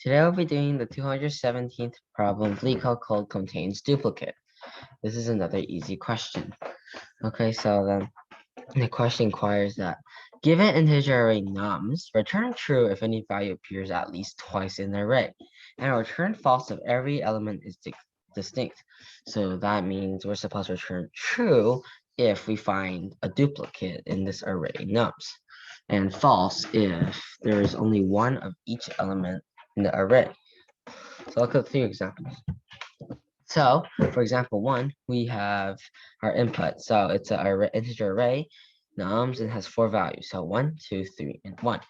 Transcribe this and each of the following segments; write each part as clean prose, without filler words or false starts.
Today we'll be doing the 217th problem. LeetCode code contains duplicate. This is another easy question. Okay, so then the question inquires that given integer array nums, return true if any value appears at least twice in the array, and return false if every element is distinct. So that means we're supposed to return true if we find a duplicate in this array nums, and false if there is only one of each element in the array. So I'll go through examples. So for example, one, we have our input. So it's an array, integer array, nums, and has 4 values. So 1, 2, 3, and 1.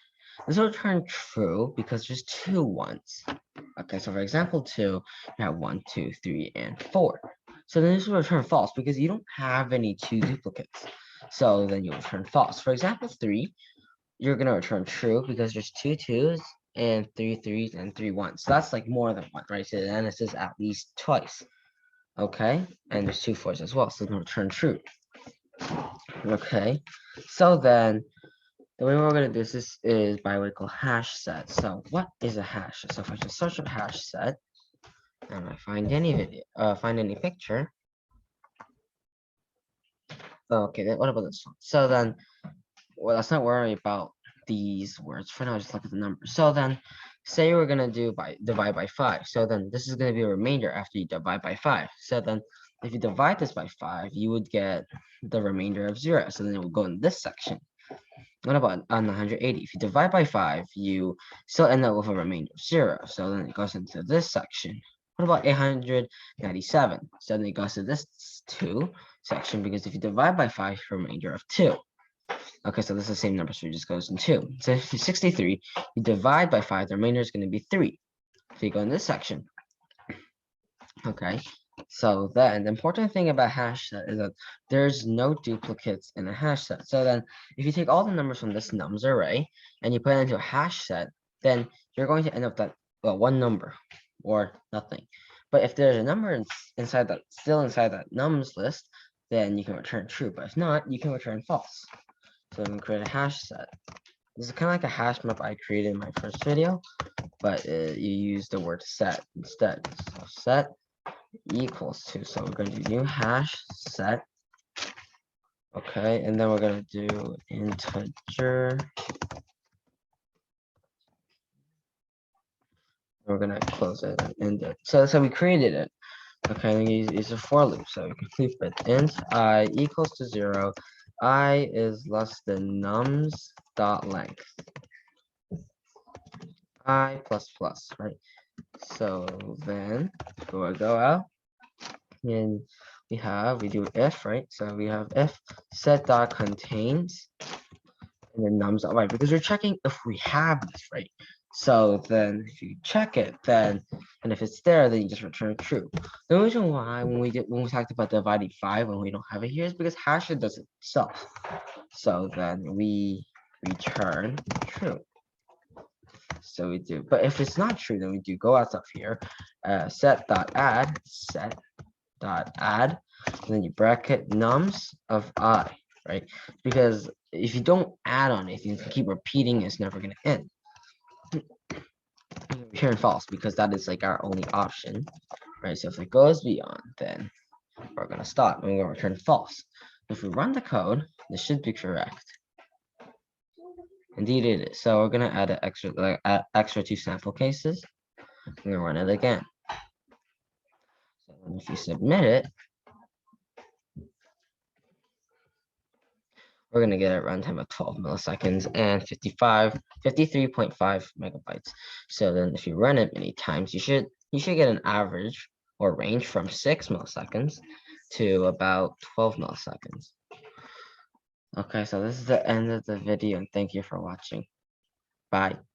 This will return true because there's 2 ones. Okay, so for example, 2, you have 1, 2, 3, and 4. So then this will return false because you don't have any 2 duplicates. So then you'll return false. For example, 3, you're going to return true because there's 2 2s and 3 3s and 3 1s. So that's like more than one, right? So then it says at least twice. Okay, and there's 2 4s as well, so it's going to return true. Okay, so then the way we're going to do this is by what we call hash set. So what is a hash? So if I just search up hash set and I find any video, find any picture. Okay, then what about this one? So then, well, let's not worry about these words for now. Just look at the numbers. So then, say we're gonna do divide by 5. So then this is gonna be a remainder after you divide by 5. So then, if you divide this by 5, you would get the remainder of 0. So then it will go in this section. What about on 180? If you divide by 5, you still end up with a remainder of 0. So then it goes into this section. What about 897? So then it goes to this 2 section because if you divide by 5, remainder of 2. Okay, so this is the same number, so it just goes in 2. So if you 63, you divide by 5, the remainder is going to be 3. So you go in this section. Okay, so then the important thing about hash set is that there's no duplicates in a hash set. So then if you take all the numbers from this nums array and you put it into a hash set, then you're going to end up with one number or nothing. But if there's a number inside that, still inside that nums list, then you can return true. But if not, you can return false. So I'm going to create a hash set. This is kind of like a hash map I created in my first video, but you use the word set instead. So set equals to, so we're going to do new hash set. Okay, and then we're going to do integer. We're going to close it and end it. So that's how we created it. Okay, and use a for loop. So we can keep it int I equals to 0. I is less than nums dot length. I plus plus, right? So then we'll go out and we do if, right? So we have if set dot contains and then nums dot right, because we're checking if we have this, right? So then if you check it, then and if it's there, then you just return true. The reason why when we talked about dividing 5 when we don't have it here is because hash it does it itself. So then we return true. So we do, but if it's not true, then we do go out of here, set.add, and then you bracket nums of I, right? Because if you don't add on it, you can keep repeating, it's never going to end. Return false because that is like our only option, right? So if it goes beyond, then we're going to stop and we're going to return false. If we run the code, this should be correct. Indeed it is. So we're going to add an extra 2 sample cases. We're going to run it again. So if you submit it, we're going to get a runtime of 12 milliseconds and 53.5 megabytes. So then if you run it many times, you should get an average or range from 6 milliseconds to about 12 milliseconds. Okay, so this is the end of the video, and thank you for watching. Bye.